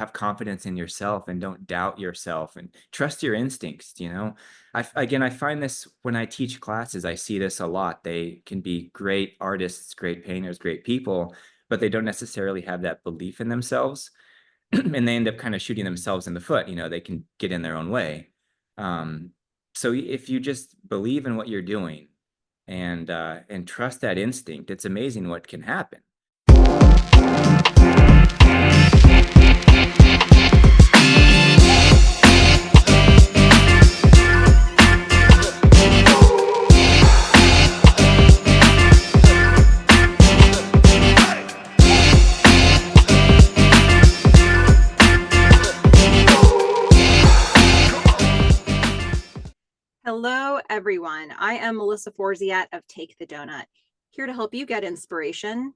have confidence in yourself and don't doubt yourself and trust your instincts. I find this when I teach classes, I see this a lot. They can be great artists, great painters, great people, but they don't necessarily have that belief in themselves. And they end up kind of shooting themselves in the foot. They can get in their own way. Um, so if you just believe in what you're doing and trust that instinct, it's amazing what can happen. Hello, everyone. I am Melissa Forziat of Take the Doughnut, here to help you get inspiration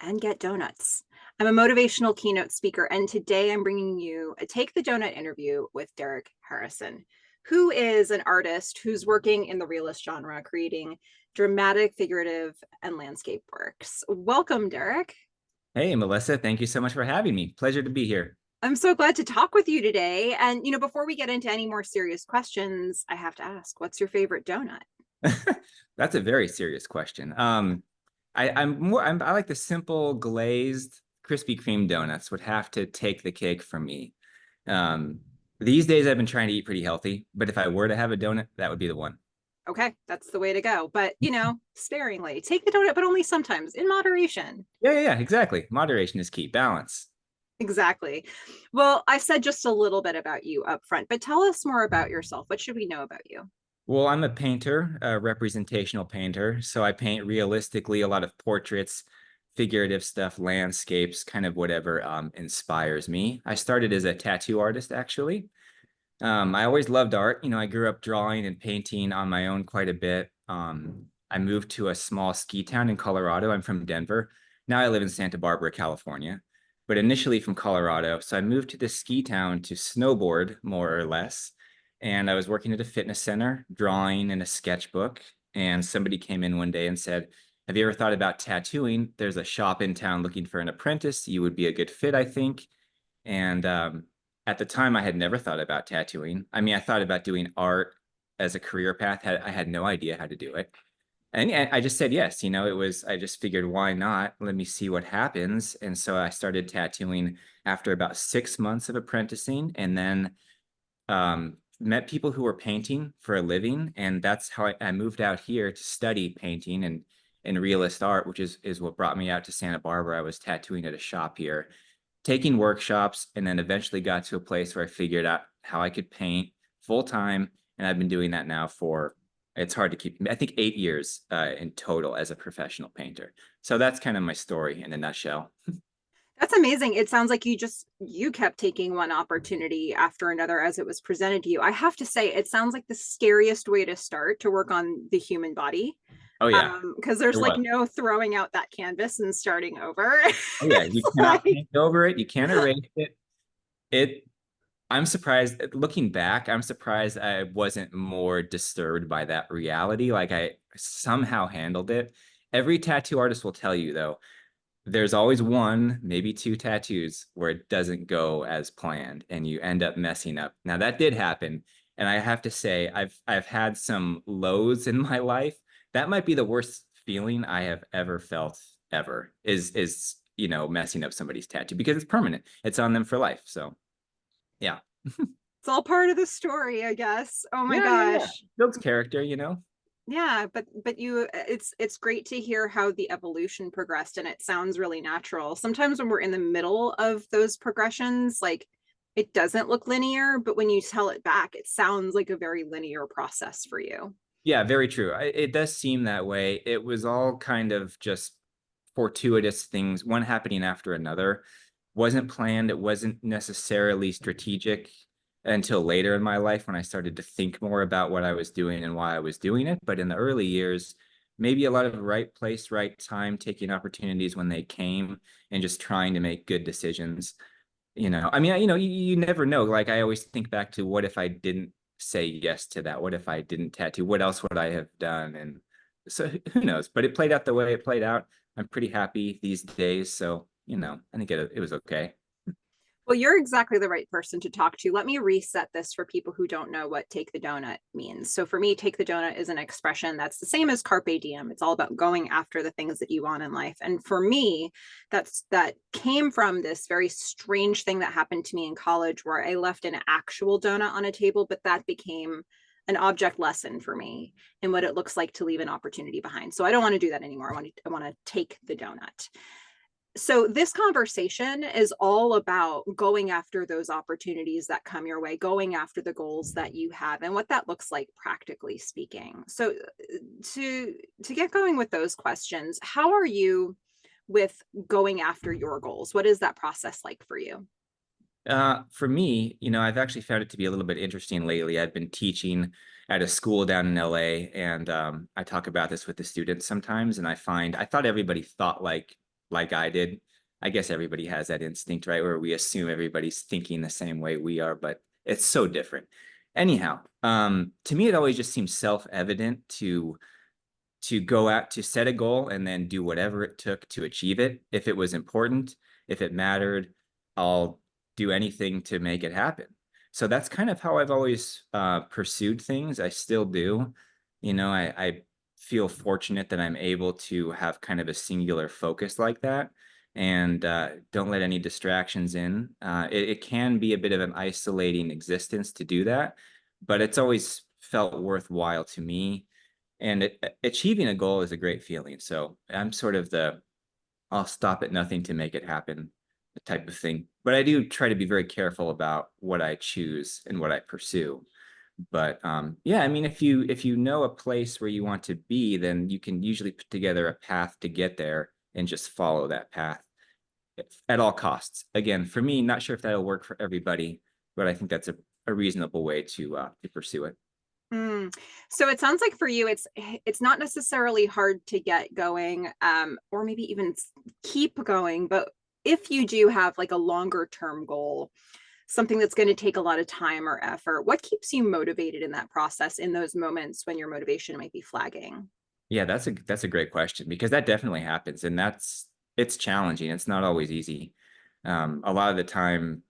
and get donuts. I'm a motivational keynote speaker, and today I'm bringing you a Take the Doughnut interview with Derek Harrison, who is an artist who's working in the realist genre, creating dramatic, figurative, and landscape works. Welcome, Derek. Hey, Melissa, thank you so much for having me. Pleasure to be here. I'm so glad to talk with you today. And, before we get into any more serious questions, I have to ask, what's your favorite donut? That's a very serious question. I like the simple glazed Krispy Kreme donuts would have to take the cake for me. These days I've been trying to eat pretty healthy, but if I were to have a donut, that would be the one. Okay, that's the way to go. But, sparingly. Take the donut, but only sometimes, in moderation. Yeah, exactly. Moderation is key. Balance. Exactly. Well, I said just a little bit about you up front, but tell us more about yourself. What should we know about you? Well, I'm a painter, a representational painter. So I paint realistically, a lot of portraits, figurative stuff, landscapes, kind of whatever inspires me. I started as a tattoo artist, actually. I always loved art. I grew up drawing and painting on my own quite a bit. I moved to a small ski town in Colorado. I'm from Denver. Now I live in Santa Barbara, California, but initially from Colorado. So I moved to this ski town to snowboard, more or less. And I was working at a fitness center, drawing in a sketchbook. And somebody came in one day and said, "Have you ever thought about tattooing? There's a shop in town looking for an apprentice. You would be a good fit, I think." And at the time, I had never thought about tattooing. I mean, I thought about doing art as a career path. I had no idea how to do it. And I just said yes. I just figured, why not? Let me see what happens. And so I started tattooing after about 6 months of apprenticing, and then met people who were painting for a living. And that's how I moved out here to study painting and realist art, which is what brought me out to Santa Barbara. I was tattooing at a shop here, taking workshops, and then eventually got to a place where I figured out how I could paint full time. And I've been doing that now for, it's hard to keep, I think 8 years in total as a professional painter. So that's kind of my story in a nutshell. That's amazing. It sounds like you kept taking one opportunity after another as it was presented to you. I have to say, it sounds like the scariest way to start to work on the human body. Oh yeah. Because there's like no throwing out that canvas and starting over. Oh yeah, you cannot paint over it. You can't erase it. I'm surprised, looking back, I'm surprised I wasn't more disturbed by that reality. Like I somehow handled it. Every tattoo artist will tell you though, there's always one, maybe two tattoos where it doesn't go as planned and you end up messing up. Now that did happen. And I have to say, I've had some lows in my life. That might be the worst feeling I have ever felt ever is messing up somebody's tattoo, because it's permanent. It's on them for life. So yeah. It's all part of the story, I guess. Oh my Yeah. gosh. Builds character. Yeah, but it's great to hear how the evolution progressed, and it sounds really natural. Sometimes when we're in the middle of those progressions, like it doesn't look linear, but when you tell it back, it sounds like a very linear process for you. Yeah, very true. It does seem that way. It was all kind of just fortuitous things, one happening after another. Wasn't planned. It wasn't necessarily strategic until later in my life when I started to think more about what I was doing and why I was doing it. But in the early years, maybe a lot of right place, right time, taking opportunities when they came and just trying to make good decisions. I mean, you never know. Like I always think back to, what if I didn't say yes to that? What if I didn't tattoo? What else would I have done? And so who knows? But it played out the way it played out. I'm pretty happy these days. So, I think it was okay. Well, you're exactly the right person to talk to. Let me reset this for people who don't know what take the donut means. So for me, take the donut is an expression that's the same as carpe diem. It's all about going after the things that you want in life. And for me, that came from this very strange thing that happened to me in college where I left an actual donut on a table, but that became an object lesson for me in what it looks like to leave an opportunity behind. So I don't want to do that anymore. I want to take the donut. So this conversation is all about going after those opportunities that come your way, going after the goals that you have and what that looks like practically speaking. So to get going with those questions, how are you with going after your goals? What is that process like for you? For me, I've actually found it to be a little bit interesting lately. I've been teaching at a school down in LA, and I talk about this with the students sometimes, and I thought everybody thought like I did. I guess everybody has that instinct, right, where we assume everybody's thinking the same way we are, but it's so different. Anyhow, to me, it always just seems self-evident to go out to set a goal and then do whatever it took to achieve it. If it was important, if it mattered, I'll do anything to make it happen. So that's kind of how I've always pursued things. I still do. I feel fortunate that I'm able to have kind of a singular focus like that and don't let any distractions in. It can be a bit of an isolating existence to do that, but it's always felt worthwhile to me. And achieving a goal is a great feeling. So I'm sort of I'll stop at nothing to make it happen type of thing. But I do try to be very careful about what I choose and what I pursue. But yeah, I mean, if you know a place where you want to be, then you can usually put together a path to get there and just follow that path at all costs. Again, for me, not sure if that'll work for everybody, but I think that's a reasonable way to pursue it. So it sounds like for you, it's not necessarily hard to get going, or maybe even keep going. But if you do have like a longer term goal, something that's going to take a lot of time or effort, what keeps you motivated in that process in those moments when your motivation might be flagging? Yeah, that's a great question because that definitely happens, and it's challenging. It's not always easy. A lot of the time,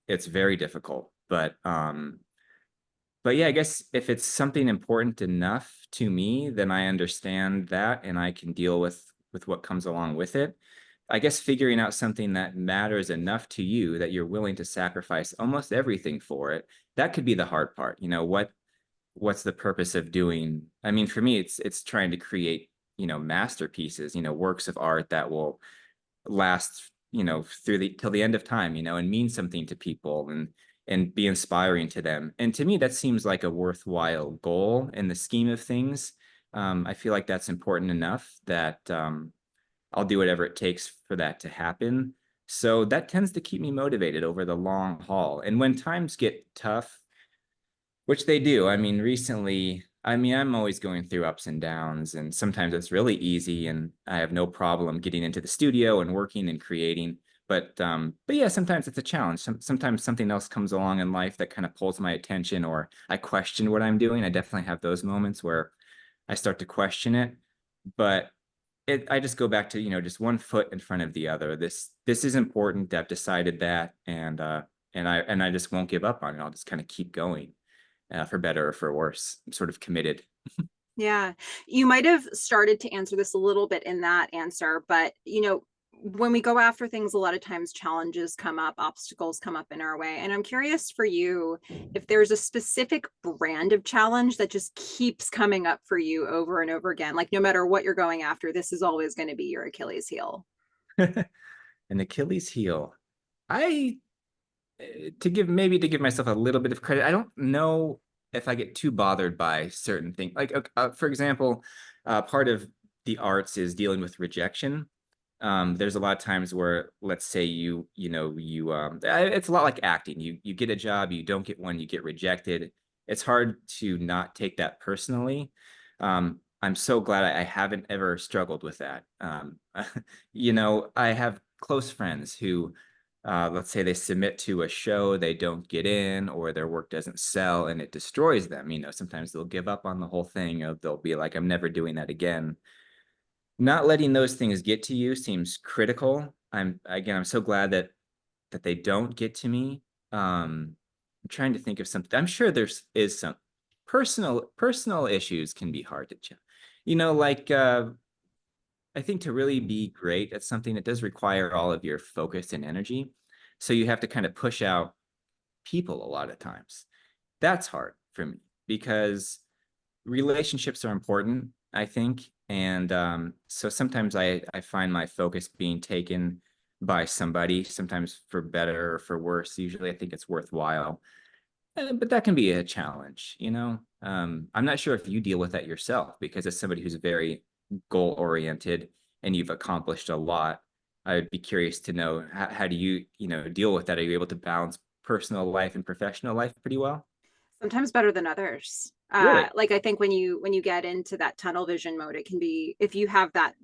it's very difficult. But yeah, I guess if it's something important enough to me, then I understand that and I can deal with what comes along with it. I guess figuring out something that matters enough to you that you're willing to sacrifice almost everything for it, that could be the hard part. What's the purpose of doing? I mean, for me, it's trying to create, masterpieces, works of art that will last, through till the end of time, and mean something to people and be inspiring to them. And to me, that seems like a worthwhile goal in the scheme of things. I feel like that's important enough that I'll do whatever it takes for that to happen. So that tends to keep me motivated over the long haul. And when times get tough, which they do. I mean, recently, I'm always going through ups and downs, and sometimes it's really easy, and I have no problem getting into the studio and working and creating. But yeah, sometimes it's a challenge. Sometimes something else comes along in life that kind of pulls my attention, or I question what I'm doing. I definitely have those moments where I start to question it, but I just go back to, just one foot in front of the other. This is important. I've decided that, and I just won't give up on it. I'll just kind of keep going for better or for worse. I'm sort of committed. Yeah, you might have started to answer this a little bit in that answer, but when we go after things, a lot of times challenges come up, obstacles come up in our way. And I'm curious for you if there's a specific brand of challenge that just keeps coming up for you over and over again. Like no matter what you're going after, this is always going to be your Achilles heel. An Achilles heel. I to give myself a little bit of credit. I don't know if I get too bothered by certain things. Like for example, part of the arts is dealing with rejection. There's a lot of times where, let's say it's a lot like acting. You get a job, you don't get one, you get rejected. It's hard to not take that personally. I'm so glad I haven't ever struggled with that. I have close friends who, let's say they submit to a show, they don't get in, or their work doesn't sell and it destroys them. Sometimes they'll give up on the whole thing, or they'll be like, I'm never doing that again. Not letting those things get to you seems critical. I'm so glad that they don't get to me. I'm trying to think of something. I'm sure is some personal issues can be hard to check. Like I think to really be great at something, it does require all of your focus and energy. So you have to kind of push out people a lot of times. That's hard for me because relationships are important, I think. And so sometimes I find my focus being taken by somebody, sometimes for better or for worse. Usually I think it's worthwhile. But that can be a challenge. I'm not sure if you deal with that yourself, because as somebody who's very goal oriented and you've accomplished a lot, I'd be curious to know how do you deal with that? Are you able to balance personal life and professional life pretty well? Sometimes better than others. Really? Like I think when you get into that tunnel vision mode, it can be, if you have that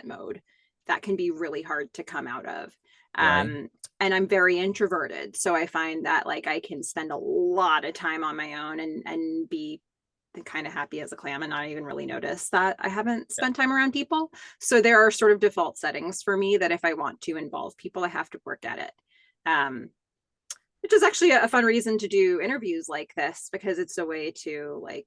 mode, that can be really hard to come out of. Right. And I'm very introverted, so I find that like I can spend a lot of time on my own and be kind of happy as a clam and not even really notice that I haven't Yeah. spent time around people. So there are sort of default settings for me that if I want to involve people, I have to work at it. Um, which is actually a fun reason to do interviews like this, because it's a way to like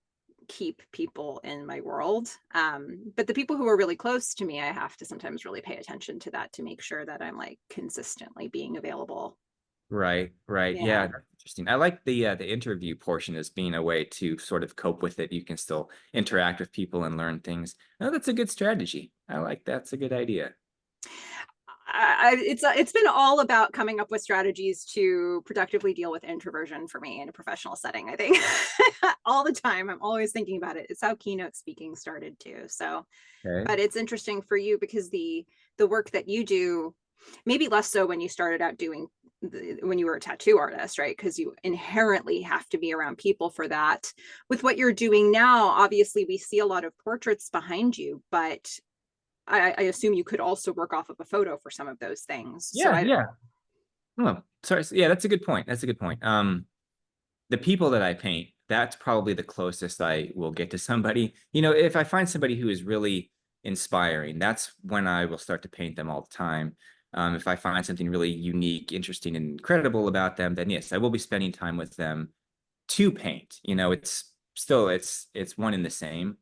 keep people in my world. But the people who are really close to me, I have to sometimes really pay attention to that to make sure that I'm like consistently being available. Right, right. Yeah, Yeah. that's interesting. I like the interview portion as being a way to sort of cope with it. You can still interact with people and learn things. Oh, that's a good strategy. I like that's a good idea. It's been all about coming up with strategies to productively deal with introversion for me in a professional setting. I think all the time I'm always thinking about it. It's how keynote speaking started too. So, Okay. but it's interesting for you because the work that you do, maybe less so when you started out doing when you were a tattoo artist, right? Because you inherently have to be around people for that. With what you're doing now, obviously we see a lot of portraits behind you, but I assume you could also work off of a photo for some of those things. So Yeah, I, yeah. Oh, sorry. Yeah, that's a good point. That's a good point. The people that I paint, that's probably the closest I will get to somebody. If I find somebody who is really inspiring, that's when I will start to paint them all the time. If I find something really unique, interesting, and incredible about them, then yes, I will be spending time with them to paint. It's still it's one and the same.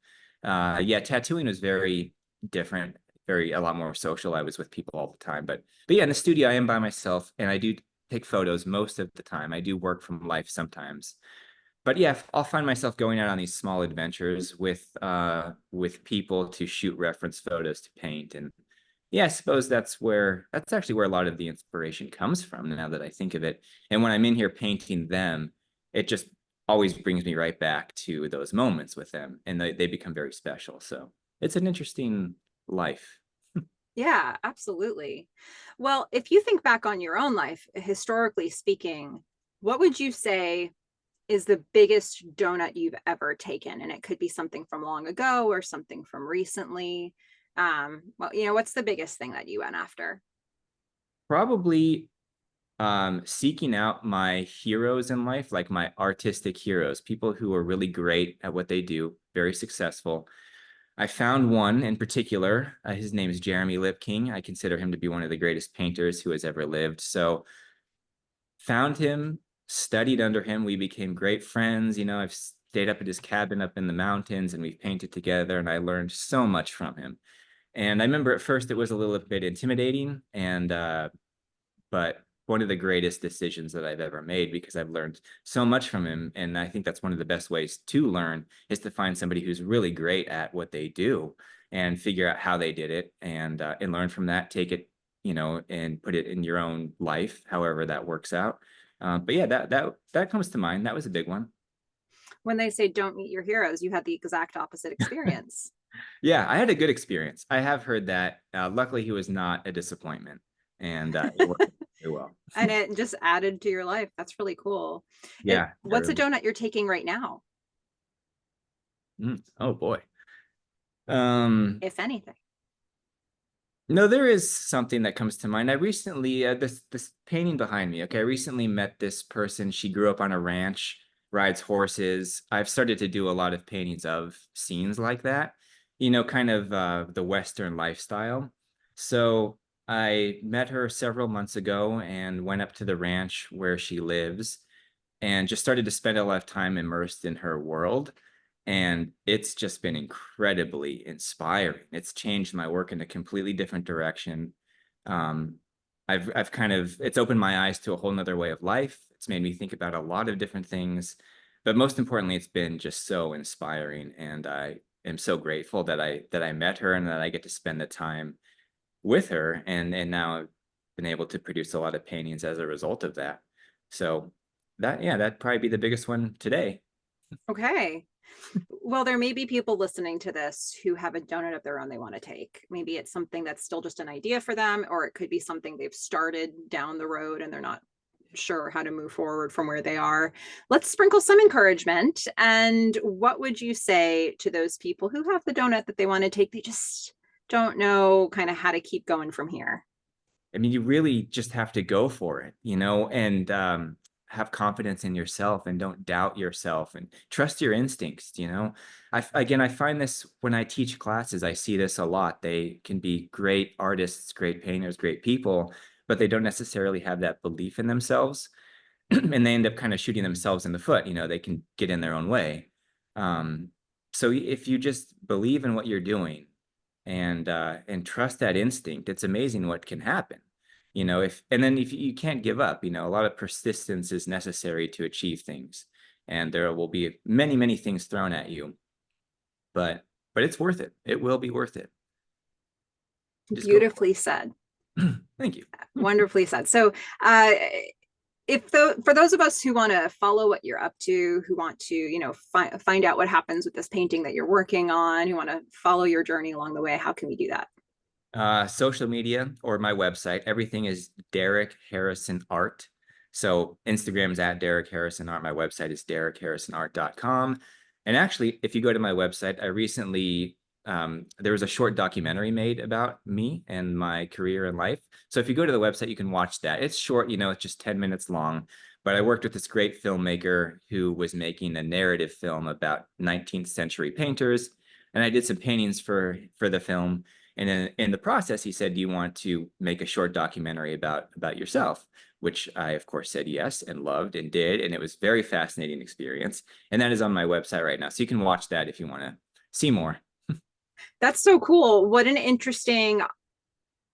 Yeah, tattooing was very different, very a lot more social. I was with people all the time, but yeah, in the studio I am by myself, and I do take photos most of the time. I do work from life sometimes, but yeah, I'll find myself going out on these small adventures with people to shoot reference photos to paint. And yeah, I suppose that's actually where a lot of the inspiration comes from, now that I think of it. And when I'm in here painting them, it just always brings me right back to those moments with them, and they become very special. So it's an interesting life. yeah, absolutely. Well, if you think back on your own life, historically speaking, what would you say is the biggest donut you've ever taken? And it could be something from long ago or something from recently. Well, what's the biggest thing that you went after? Probably seeking out my heroes in life, like my artistic heroes, people who are really great at what they do, very successful. I found one in particular. His name is Jeremy Lipking. I consider him to be one of the greatest painters who has ever lived. So found him, studied under him. We became great friends. I've stayed up at his cabin up in the mountains, and we've painted together, and I learned so much from him. And I remember at first it was a little bit intimidating, but one of the greatest decisions that I've ever made, because I've learned so much from him. And I think that's one of the best ways to learn, is to find somebody who's really great at what they do and figure out how they did it, and learn from that, take it, and put it in your own life, however that works out. But yeah, that comes to mind. That was a big one. When they say don't meet your heroes, you had the exact opposite experience. Yeah, I had a good experience. I have heard that. Luckily, he was not a disappointment, and it worked very well. And it just added to your life. That's really cool. Yeah, I What's a really. donut you're taking right now, Oh boy. Um, if anything? no, there is something that comes to mind. I recently, this painting behind me. Okay, I recently met this person. She grew up on a ranch, rides horses. I've started to do a lot of paintings of scenes like that. Kind of the Western lifestyle. So I met her several months ago and went up to the ranch where she lives and just started to spend a lot of time immersed in her world. And it's just been incredibly inspiring. It's changed my work in a completely different direction. Um, I've kind of, it's opened my eyes to a whole nother way of life. It's made me think about a lot of different things, but most importantly, it's been just so inspiring. And I am so grateful that I met her and that I get to spend the time with her. And now I've been able to produce a lot of paintings as a result of that. So that, yeah, that'd probably be the biggest one today. Okay. Well, there may be people listening to this who have a donut of their own they want to take. Maybe it's something that's still just an idea for them, or it could be something they've started down the road and they're not sure how to move forward from where they are. Let's sprinkle some encouragement. And what would you say to those people who have the donut that they want to take? They just don't know kind of how to keep going from here. I mean, you really just have to go for it, and have confidence in yourself and don't doubt yourself and trust your instincts. Again, I find this when I teach classes, I see this a lot. They can be great artists, great painters, great people, but they don't necessarily have that belief in themselves. And they end up kind of shooting themselves in the foot. They can get in their own way. Um, so if you just believe in what you're doing and trust that instinct, it's amazing what can happen. If you can't give up, a lot of persistence is necessary to achieve things, and there will be many, many things thrown at you, but it's worth it. It will be worth it. Just go for Beautifully said. it. Thank you. Wonderfully said. So, for those of us who want to follow what you're up to, who want to, find out what happens with this painting that you're working on, who want to follow your journey along the way, how can we do that? Social media or my website, everything is Derek Harrison Art. So Instagram's at Derek Harrison Art. My website is derekharrisonart.com. And actually, if you go to my website, I recently, there was a short documentary made about me and my career in life. So if you go to the website, you can watch that. It's short, it's just 10 minutes long. But I worked with this great filmmaker who was making a narrative film about 19th century painters. And I did some paintings for the film. And in the process, he said, "Do you want to make a short documentary about yourself?" Which I, of course, said yes and loved and did. And it was a very fascinating experience. And that is on my website right now. So you can watch that if you want to see more. That's so cool. What an interesting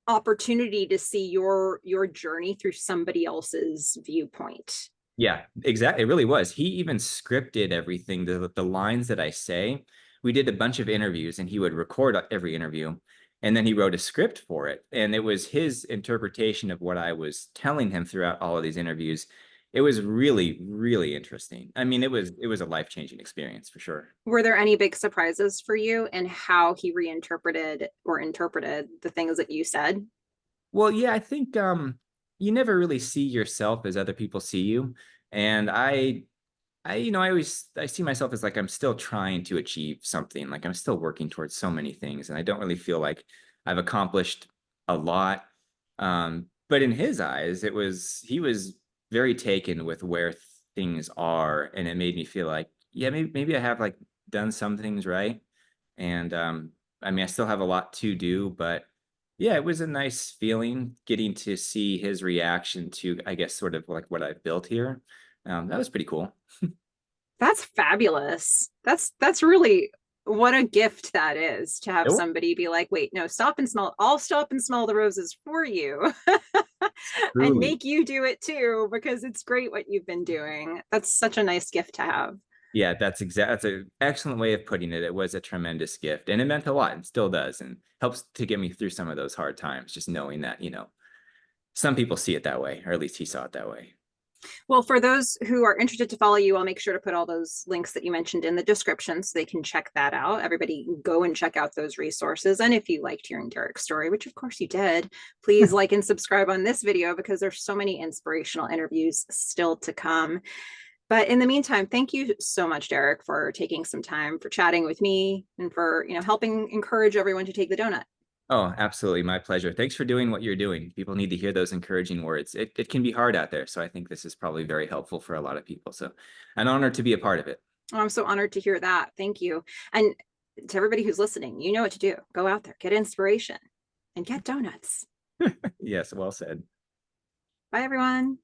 opportunity to see your journey through somebody else's viewpoint. Yeah, exactly. It really was. He even scripted everything, the lines that I say. We did a bunch of interviews and he would record every interview. And then he wrote a script for it. And it was his interpretation of what I was telling him throughout all of these interviews. It was really, really interesting. I mean, it was a life-changing experience for sure. Were there any big surprises for you in how he reinterpreted or interpreted the things that you said? Well, yeah, I think you never really see yourself as other people see you. And I see myself as like I'm still trying to achieve something. Like I'm still working towards so many things, and I don't really feel like I've accomplished a lot. But in his eyes, he was very taken with where things are, and it made me feel like, yeah, maybe I have like done some things right. And I mean, I still have a lot to do, but yeah, it was a nice feeling getting to see his reaction to, I guess, sort of like what I've built here. That was pretty cool. That's fabulous. That's really what a gift that is to have It somebody be like, wait, no, stop and smell. I'll stop and smell the roses for you and truly. make you do it too, because it's great what you've been doing. That's such a nice gift to have. Yeah, that's an excellent way of putting it. It was a tremendous gift and it meant a lot and still does and helps to get me through some of those hard times, just knowing that, some people see it that way, or at least he saw it that way. Well, for those who are interested to follow you, I'll make sure to put all those links that you mentioned in the description so they can check that out. Everybody go and check out those resources. And if you liked hearing Derek's story, which of course you did, please like and subscribe on this video because there's so many inspirational interviews still to come. But in the meantime, thank you so much, Derek, for taking some time for chatting with me and for, helping encourage everyone to take the donut. Oh, absolutely. My pleasure. Thanks for doing what you're doing. People need to hear those encouraging words. It can be hard out there. So I think this is probably very helpful for a lot of people. So an honor to be a part of it. Oh, I'm so honored to hear that. Thank you. And to everybody who's listening, you know what to do. Go out there, get inspiration, and get donuts. Yes, well said. Bye, everyone.